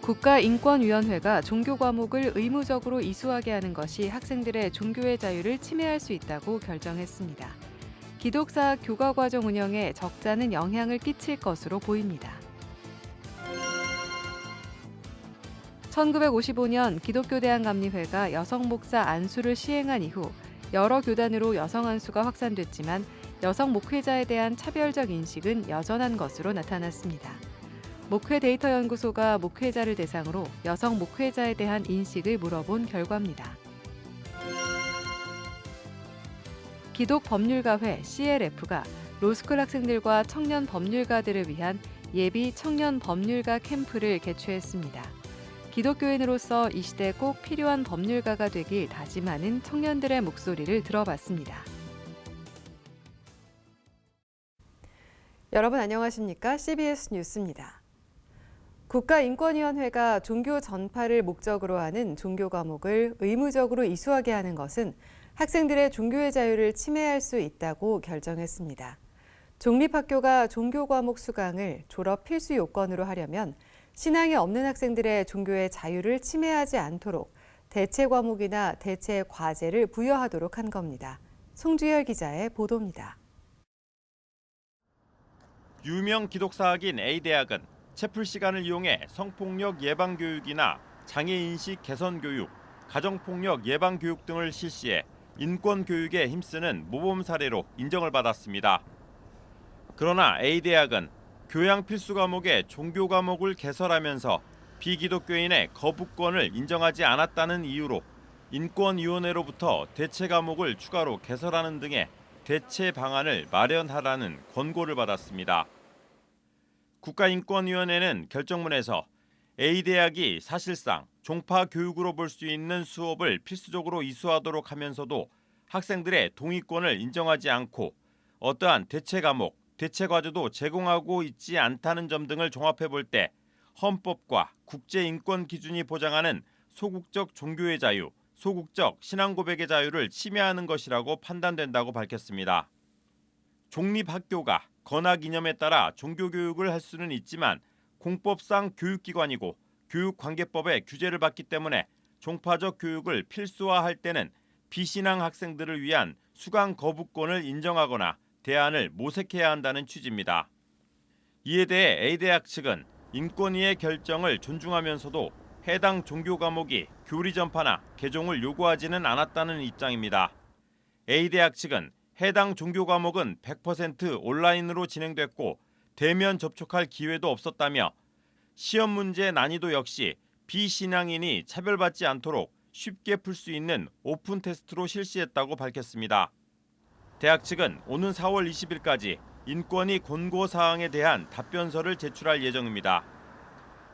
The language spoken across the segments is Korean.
국가인권위원회가 종교 과목을 의무적으로 이수하게 하는 것이 학생들의 종교의 자유를 침해할 수 있다고 결정했습니다. 기독사 교과 과정 운영에 적잖은 영향을 끼칠 것으로 보입니다. 1955년 기독교대한감리회가 여성 목사 안수를 시행한 이후 여러 교단으로 여성 안수가 확산됐지만 여성 목회자에 대한 차별적 인식은 여전한 것으로 나타났습니다. 목회 데이터 연구소가 목회자를 대상으로 여성 목회자에 대한 인식을 물어본 결과입니다. 기독법률가회 CLF가 로스쿨 학생들과 청년 법률가들을 위한 예비 청년 법률가 캠프를 개최했습니다. 기독교인으로서 이 시대 꼭 필요한 법률가가 되길 다짐하는 청년들의 목소리를 들어봤습니다. 여러분 안녕하십니까? CBS 뉴스입니다. 국가인권위원회가 종교 전파를 목적으로 하는 종교 과목을 의무적으로 이수하게 하는 것은 학생들의 종교의 자유를 침해할 수 있다고 결정했습니다. 종립학교가 종교 과목 수강을 졸업 필수 요건으로 하려면 신앙이 없는 학생들의 종교의 자유를 침해하지 않도록 대체 과목이나 대체 과제를 부여하도록 한 겁니다. 송주열 기자의 보도입니다. 유명 기독사학인 A대학은 채플 시간을 이용해 성폭력 예방 교육이나 장애인식 개선 교육, 가정폭력 예방 교육 등을 실시해 인권 교육에 힘쓰는 모범 사례로 인정을 받았습니다. 그러나 A대학은 교양 필수 과목에 종교 과목을 개설하면서 비기독교인의 거부권을 인정하지 않았다는 이유로 인권위원회로부터 대체 과목을 추가로 개설하는 등의 대체 방안을 마련하라는 권고를 받았습니다. 국가인권위원회는 결정문에서 A대학이 사실상 종파 교육으로 볼 수 있는 수업을 필수적으로 이수하도록 하면서도 학생들의 동의권을 인정하지 않고 어떠한 대체 과목, 대체 과제도 제공하고 있지 않다는 점 등을 종합해 볼 때 헌법과 국제인권 기준이 보장하는 소극적 종교의 자유, 소극적 신앙 고백의 자유를 침해하는 것이라고 판단된다고 밝혔습니다. 종립학교가 건학 이념에 따라 종교교육을 할 수는 있지만 공법상 교육기관이고 교육관계법의 규제를 받기 때문에 종파적 교육을 필수화할 때는 비신앙 학생들을 위한 수강 거부권을 인정하거나 대안을 모색해야 한다는 취지입니다. 이에 대해 A대학 측은 인권위의 결정을 존중하면서도 해당 종교 과목이 교리 전파나 개종을 요구하지는 않았다는 입장입니다. A대학 측은 해당 종교 과목은 100% 온라인으로 진행됐고 대면 접촉할 기회도 없었다며 시험 문제 난이도 역시 비신앙인이 차별받지 않도록 쉽게 풀 수 있는 오픈 테스트로 실시했다고 밝혔습니다. 대학 측은 오는 4월 20일까지 인권위 권고 사항에 대한 답변서를 제출할 예정입니다.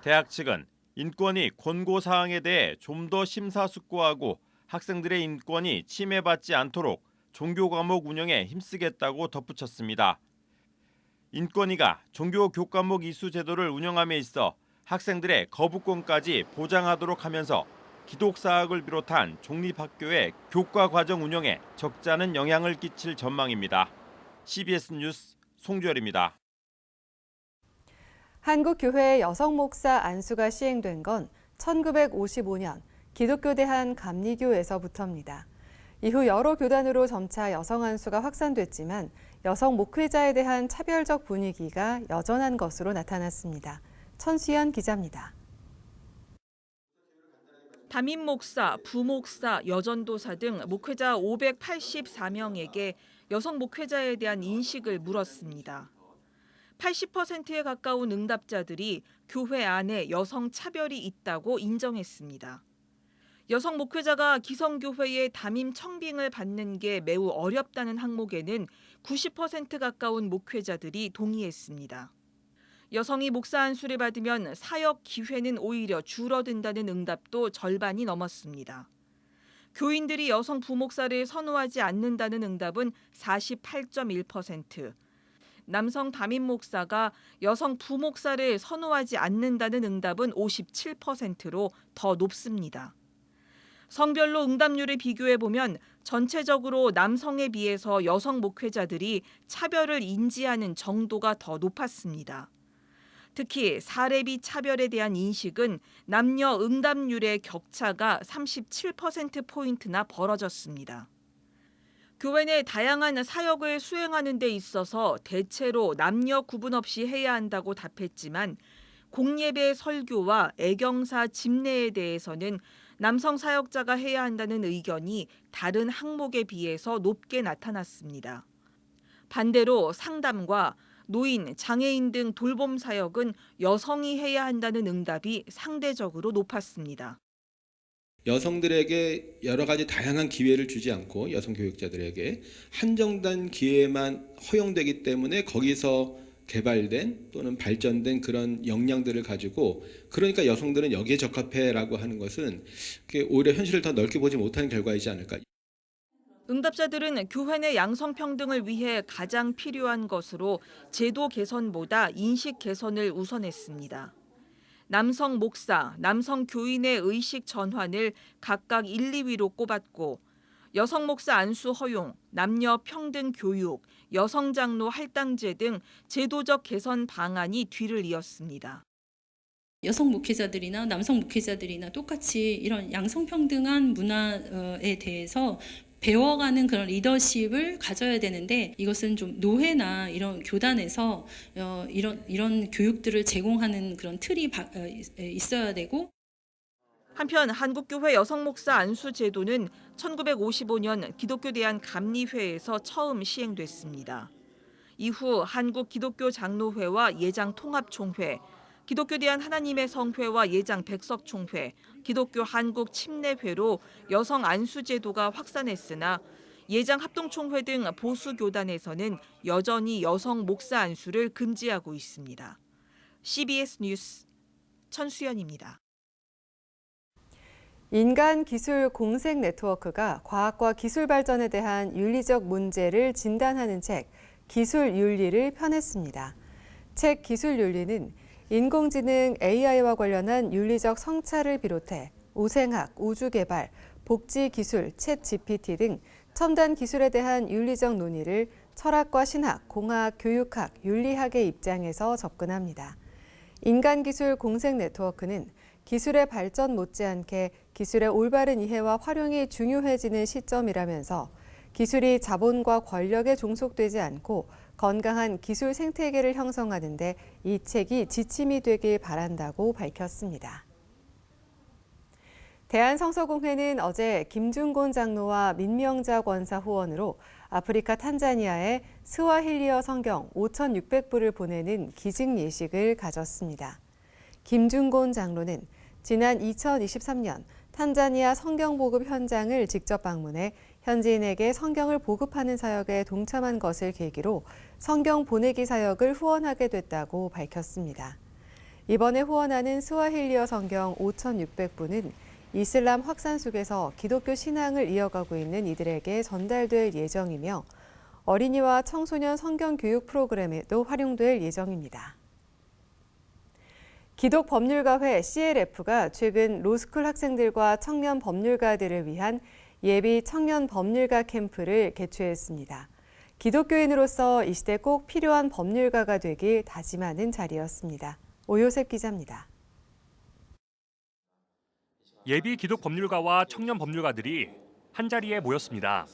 대학 측은 인권위 권고 사항에 대해 좀 더 심사숙고하고 학생들의 인권이 침해받지 않도록 종교 과목 운영에 힘쓰겠다고 덧붙였습니다. 인권위가 종교 교과목 이수 제도를 운영함에 있어 학생들의 거부권까지 보장하도록 하면서 기독사학을 비롯한 종립학교의 교과 과정 운영에 적잖은 영향을 끼칠 전망입니다. CBS 뉴스 송주열입니다. 한국교회 여성 목사 안수가 시행된 건 1955년 기독교대한 감리교에서부터입니다. 이후 여러 교단으로 점차 여성 안수가 확산됐지만 여성 목회자에 대한 차별적 분위기가 여전한 것으로 나타났습니다. 천수연 기자입니다. 담임 목사, 부목사, 여전도사 등 목회자 584명에게 여성 목회자에 대한 인식을 물었습니다. 80%에 가까운 응답자들이 교회 안에 여성 차별이 있다고 인정했습니다. 여성 목회자가 기성교회의 담임 청빙을 받는 게 매우 어렵다는 항목에는 90% 가까운 목회자들이 동의했습니다. 여성이 목사 안수를 받으면 사역 기회는 오히려 줄어든다는 응답도 절반이 넘었습니다. 교인들이 여성 부목사를 선호하지 않는다는 응답은 48.1%, 남성 담임 목사가 여성 부목사를 선호하지 않는다는 응답은 57%로 더 높습니다. 성별로 응답률을 비교해보면 전체적으로 남성에 비해서 여성 목회자들이 차별을 인지하는 정도가 더 높았습니다. 특히 사례비 차별에 대한 인식은 남녀 응답률의 격차가 37%포인트나 벌어졌습니다. 교회 내 다양한 사역을 수행하는 데 있어서 대체로 남녀 구분 없이 해야 한다고 답했지만 공예배 설교와 애경사 집례에 대해서는 남성 사역자가 해야 한다는 의견이 다른 항목에 비해서 높게 나타났습니다. 반대로 상담과 노인, 장애인 등 돌봄 사역은 여성이 해야 한다는 응답이 상대적으로 높았습니다. 여성들에게 여러 가지 다양한 기회를 주지 않고 여성 교육자들에게 한정된 기회만 허용되기 때문에 거기서 개발된 또는 발전된 그런 역량들을 가지고 그러니까 여성들은 여기에 적합해라고 하는 것은 오히려 현실을 더 넓게 보지 못하는 결과이지 않을까. 응답자들은 교회 내 양성평등을 위해 가장 필요한 것으로 제도 개선보다 인식 개선을 우선했습니다. 남성 목사, 남성 교인의 의식 전환을 각각 1, 2위로 꼽았고 여성 목사 안수 허용, 남녀 평등 교육, 여성 장로 할당제 등 제도적 개선 방안이 뒤를 이었습니다. 여성 목회자들이나 남성 목회자들이나 똑같이 이런 양성평등한 문화에 대해서 배워가는 그런 리더십을 가져야 되는데 이것은 좀 노회나 이런 교단에서 이런 교육들을 제공하는 그런 틀이 있어야 되고. 한편 한국교회 여성목사 안수 제도는 1955년 기독교 대한 감리회에서 처음 시행됐습니다. 이후 한국기독교장로회와 예장통합총회, 기독교 대한 하나님의 성회와 예장 백석총회, 기독교 한국 침례회로 여성 안수 제도가 확산했으나 예장 합동총회 등 보수 교단에서는 여전히 여성 목사 안수를 금지하고 있습니다. CBS 뉴스 천수연입니다. 인간기술공생 네트워크가 과학과 기술 발전에 대한 윤리적 문제를 진단하는 책 기술윤리를 펴냈습니다. 책 기술윤리는 인공지능 AI와 관련한 윤리적 성찰을 비롯해 우생학, 우주개발, 복지기술, 챗 GPT 등 첨단 기술에 대한 윤리적 논의를 철학과 신학, 공학, 교육학, 윤리학의 입장에서 접근합니다. 인간기술공생 네트워크는 기술의 발전 못지않게 기술의 올바른 이해와 활용이 중요해지는 시점이라면서 기술이 자본과 권력에 종속되지 않고 건강한 기술 생태계를 형성하는 데 이 책이 지침이 되길 바란다고 밝혔습니다. 대한성서공회는 어제 김준곤 장로와 민명자 권사 후원으로 아프리카 탄자니아에 스와힐리어 성경 5,600부를 보내는 기증 예식을 가졌습니다. 김준곤 장로는 지난 2023년 탄자니아 성경 보급 현장을 직접 방문해 현지인에게 성경을 보급하는 사역에 동참한 것을 계기로 성경 보내기 사역을 후원하게 됐다고 밝혔습니다. 이번에 후원하는 스와힐리어 성경 5,600부는 이슬람 확산 속에서 기독교 신앙을 이어가고 있는 이들에게 전달될 예정이며 어린이와 청소년 성경 교육 프로그램에도 활용될 예정입니다. 기독법률가회 CLF가 최근 로스쿨 학생들과 청년 법률가들을 위한 예비 청년 법률가 캠프를 개최했습니다. 기독교인으로서 이 시대 꼭 필요한 법률가가 되길 다짐하는 자리였습니다. 오요셉 기자입니다. 예비 기독 법률가와 청년 법률가들이 한자리에 모였습니다.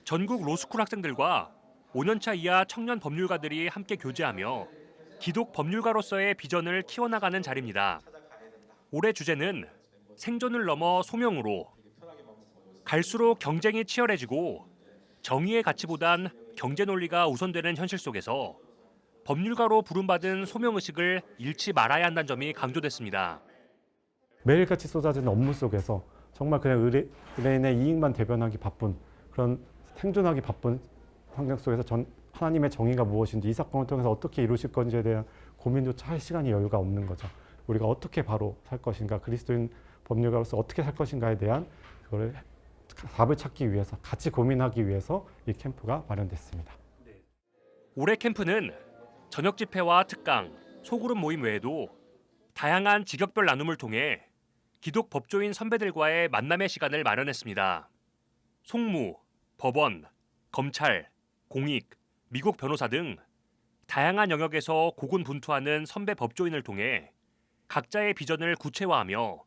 전국 로스쿨 학생들과 5년차 이하 청년 법률가들이 함께 교제하며 기독 법률가로서의 비전을 키워나가는 자리입니다. 올해 주제는 생존을 넘어 소명으로. 갈수록 경쟁이 치열해지고 정의의 가치보단 경제 논리가 우선되는 현실 속에서 법률가로 부름받은 소명의식을 잃지 말아야 한다는 점이 강조됐습니다. 매일같이 쏟아지는 업무 속에서 정말 그냥 의뢰인의 이익만 대변하기 바쁜 그런 생존하기 바쁜 환경 속에서 하나님의 정의가 무엇인지 이 사건을 통해서 어떻게 이루실 건지에 대한 고민조차 할 시간이 여유가 없는 거죠. 우리가 어떻게 바로 살 것인가, 그리스도인 법률가로서 어떻게 살 것인가에 대한 그걸 답을 찾기 위해서, 같이 고민하기 위해서 이 캠프가 마련됐습니다. 올해 캠프는 저녁 집회와 특강, 소그룹 모임 외에도 다양한 직역별 나눔을 통해 기독 법조인 선배들과의 만남의 시간을 마련했습니다. 송무, 법원, 검찰, 공익, 미국 변호사 등 다양한 영역에서 고군분투하는 선배 법조인을 통해 각자의 비전을 구체화하며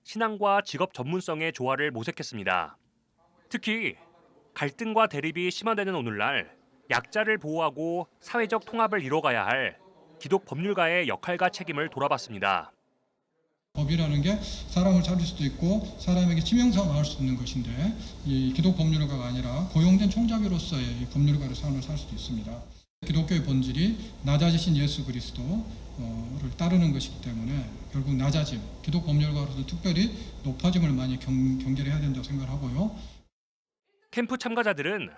신앙과 직업 전문성의 조화를 모색했습니다. 특히 갈등과 대립이 심화되는 오늘날 약자를 보호하고 사회적 통합을 이뤄가야 할 기독 법률가의 역할과 책임을 돌아봤습니다. 법이라는 게 사람을 살릴 수도 있고 사람에게 치명상을 할 수 있는 것인데 이 기독 법률가가 아니라 고용된 총잡이로서의 이 법률가의 삶을 살 수도 있습니다. 기독교의 본질이 낮아지신 예수 그리스도를 따르는 것이기 때문에 결국 낮아짐, 기독 법률가로서 특별히 높아짐을 많이 경계를 해야 된다고 생각하고요. 캠프 참가자들은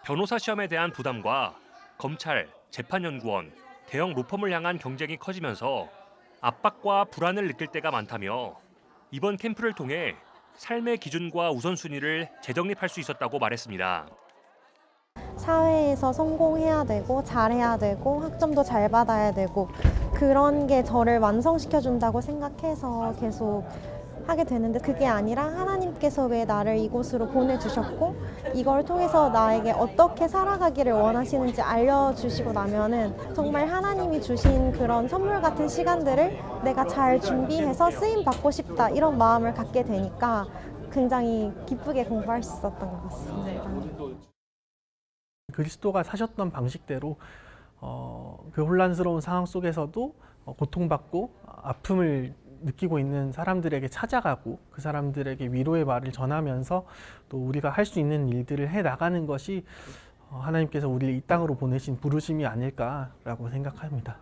변호사 시험에 대한 부담과 검찰, 재판연구원, 대형 로펌을 향한 경쟁이 커지면서 압박과 불안을 느낄 때가 많다며 이번 캠프를 통해 삶의 기준과 우선순위를 재정립할 수 있었다고 말했습니다. 사회에서 성공해야 되고 잘해야 되고 학점도 잘 받아야 되고 그런 게 저를 완성시켜준다고 생각해서 계속 하게 되는데 그게 아니라 하나님께서 왜 나를 이곳으로 보내주셨고 이걸 통해서 나에게 어떻게 살아가기를 원하시는지 알려주시고 나면은 정말 하나님이 주신 그런 선물 같은 시간들을 내가 잘 준비해서 쓰임 받고 싶다 이런 마음을 갖게 되니까 굉장히 기쁘게 공부할 수 있었던 것 같습니다. 그리스도가 사셨던 방식대로 그 혼란스러운 상황 속에서도 고통받고 아픔을 느끼고 있는 사람들에게 찾아가고 그 사람들에게 위로의 말을 전하면서 또 우리가 할 수 있는 일들을 해 나가는 것이 하나님께서 우리를 이 땅으로 보내신 부르심이 아닐까라고 생각합니다.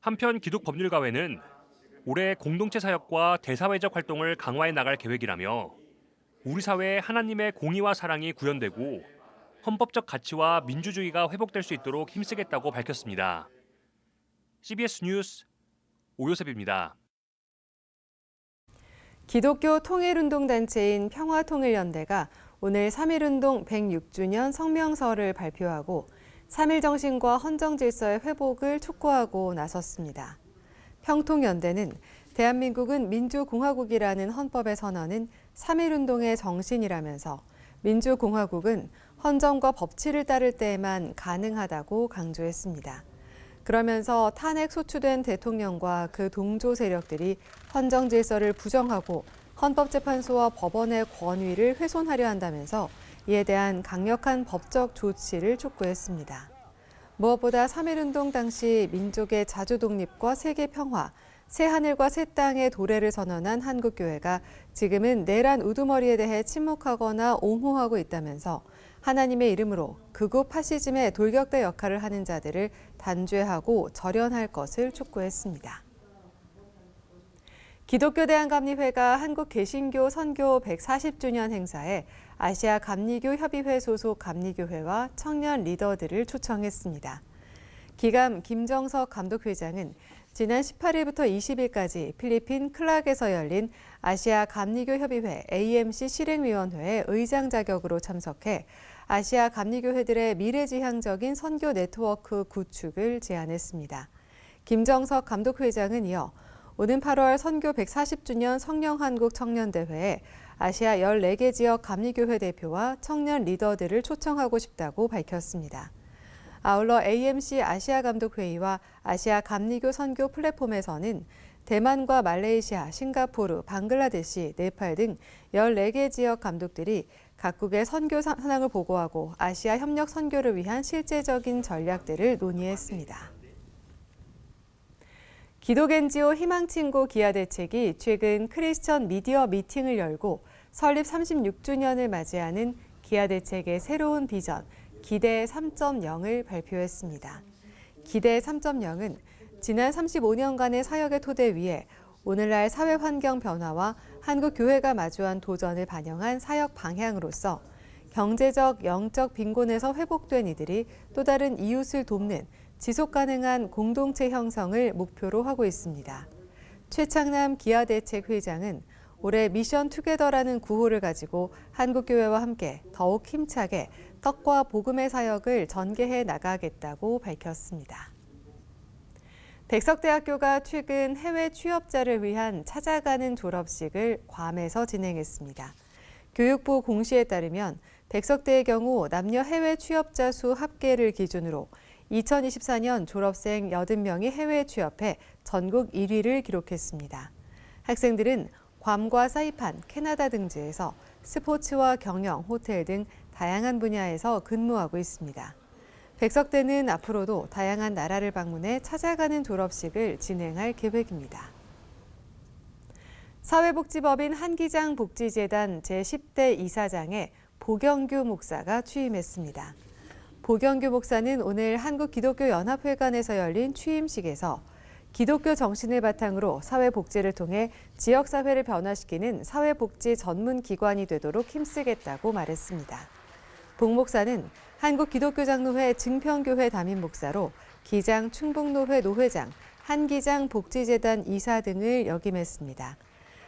한편 기독법률가회는 올해 공동체 사역과 대사회적 활동을 강화해 나갈 계획이라며 우리 사회에 하나님의 공의와 사랑이 구현되고 헌법적 가치와 민주주의가 회복될 수 있도록 힘쓰겠다고 밝혔습니다. CBS 뉴스 오요셉입니다. 기독교 통일운동단체인 평화통일연대가 오늘 3.1운동 106주년 성명서를 발표하고 3.1 정신과 헌정 질서의 회복을 촉구하고 나섰습니다. 평통연대는 대한민국은 민주공화국이라는 헌법의 선언은 3.1운동의 정신이라면서 민주공화국은 헌정과 법치를 따를 때에만 가능하다고 강조했습니다. 그러면서 탄핵 소추된 대통령과 그 동조 세력들이 헌정 질서를 부정하고 헌법재판소와 법원의 권위를 훼손하려 한다면서 이에 대한 강력한 법적 조치를 촉구했습니다. 무엇보다 3.1운동 당시 민족의 자주 독립과 세계 평화, 새 하늘과 새 땅의 도래를 선언한 한국교회가 지금은 내란 우두머리에 대해 침묵하거나 옹호하고 있다면서 하나님의 이름으로 극우 파시즘의 돌격대 역할을 하는 자들을 단죄하고 절연할 것을 촉구했습니다. 기독교 대한감리회가 한국 개신교 선교 140주년 행사에 아시아 감리교 협의회 소속 감리교회와 청년 리더들을 초청했습니다. 기감 김정석 감독회장은 지난 18일부터 20일까지 필리핀 클락에서 열린 아시아 감리교 협의회 AMC 실행위원회의 의장 자격으로 참석해 아시아 감리교회들의 미래지향적인 선교 네트워크 구축을 제안했습니다. 김정석 감독회장은 이어 오는 8월 선교 140주년 성령한국 청년대회에 아시아 14개 지역 감리교회 대표와 청년 리더들을 초청하고 싶다고 밝혔습니다. 아울러 AMC 아시아 감독회의와 아시아 감리교 선교 플랫폼에서는 대만과 말레이시아, 싱가포르, 방글라데시, 네팔 등 14개 지역 감독들이 각국의 선교 현황을 보고하고 아시아 협력 선교를 위한 실제적인 전략들을 논의했습니다. 기독 NGO 희망친구 기아대책이 최근 크리스천 미디어 미팅을 열고 설립 36주년을 맞이하는 기아대책의 새로운 비전, 기대 3.0을 발표했습니다. 기대 3.0은 지난 35년간의 사역의 토대 위에 오늘날 사회 환경 변화와 한국 교회가 마주한 도전을 반영한 사역 방향으로서 경제적, 영적 빈곤에서 회복된 이들이 또 다른 이웃을 돕는 지속 가능한 공동체 형성을 목표로 하고 있습니다. 최창남 기아대책 회장은 올해 미션 투게더라는 구호를 가지고 한국교회와 함께 더욱 힘차게 떡과 복음의 사역을 전개해 나가겠다고 밝혔습니다. 백석대학교가 최근 해외 취업자를 위한 찾아가는 졸업식을 괌에서 진행했습니다. 교육부 공시에 따르면 백석대의 경우 남녀 해외 취업자 수 합계를 기준으로 2024년 졸업생 80명이 해외에 취업해 전국 1위를 기록했습니다. 학생들은 괌과 사이판, 캐나다 등지에서 스포츠와 경영, 호텔 등 다양한 분야에서 근무하고 있습니다. 백석대는 앞으로도 다양한 나라를 방문해 찾아가는 졸업식을 진행할 계획입니다. 사회복지법인 한기장 복지재단 제10대 이사장에 보경규 목사가 취임했습니다. 보경규 목사는 오늘 한국기독교연합회관에서 열린 취임식에서 기독교 정신을 바탕으로 사회복지를 통해 지역사회를 변화시키는 사회복지 전문기관이 되도록 힘쓰겠다고 말했습니다. 복 목사는 한국기독교장로회 증평교회 담임목사로 기장 충북노회 노회장, 한기장 복지재단 이사 등을 역임했습니다.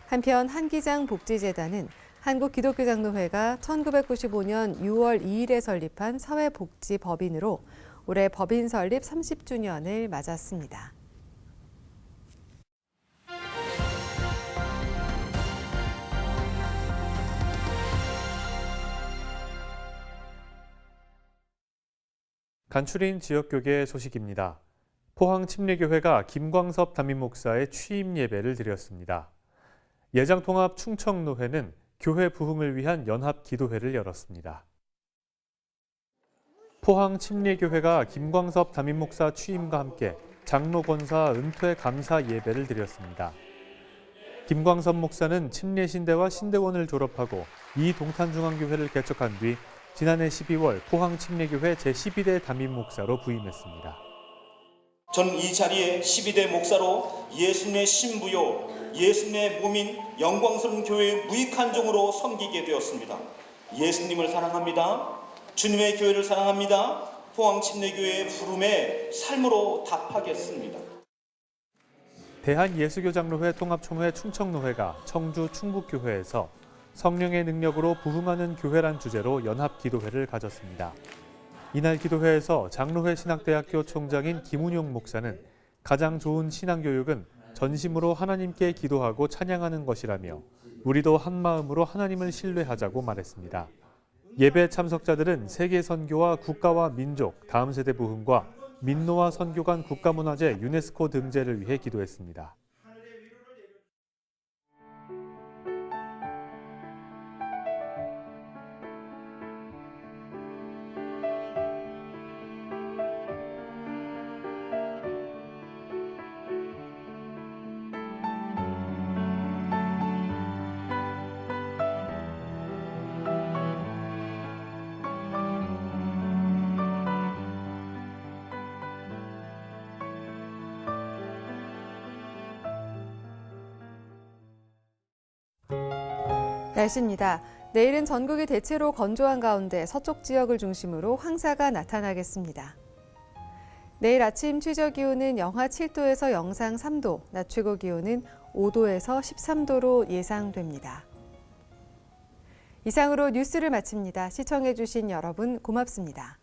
한편 한기장 복지재단은 한국기독교장로회가 1995년 6월 2일에 설립한 사회복지법인으로 올해 법인 설립 30주년을 맞았습니다. 간추린 지역교계 소식입니다. 포항 침례교회가 김광섭 담임목사의 취임 예배를 드렸습니다. 예장통합 충청노회는 교회 부흥을 위한 연합 기도회를 열었습니다. 포항 침례교회가 김광섭 담임목사 취임과 함께 장로 권사 은퇴 감사 예배를 드렸습니다. 김광섭 목사는 침례신대와 신대원을 졸업하고 이동탄중앙교회를 개척한 뒤 지난해 12월 포항 침례교회 제12대 담임목사로 부임했습니다. 저는 이 자리에 12대 목사로 예수님의 신부요, 예수님의 몸인 영광스러운 교회의 무익한 종으로 섬기게 되었습니다. 예수님을 사랑합니다. 주님의 교회를 사랑합니다. 포항 침례교회의 부름에 삶으로 답하겠습니다. 대한예수교장로회 통합총회 충청노회가 청주 충북교회에서 성령의 능력으로 부흥하는 교회란 주제로 연합기도회를 가졌습니다. 이날 기도회에서 장로회 신학대학교 총장인 김운용 목사는 가장 좋은 신앙교육은 전심으로 하나님께 기도하고 찬양하는 것이라며 우리도 한마음으로 하나님을 신뢰하자고 말했습니다. 예배 참석자들은 세계 선교와 국가와 민족, 다음 세대 부흥과 민노아 선교관 국가문화재 유네스코 등재를 위해 기도했습니다. 날씨입니다. 내일은 전국이 대체로 건조한 가운데 서쪽 지역을 중심으로 황사가 나타나겠습니다. 내일 아침 최저기온은 영하 7도에서 영상 3도, 낮 최고 기온은 5도에서 13도로 예상됩니다. 이상으로 뉴스를 마칩니다. 시청해주신 여러분 고맙습니다.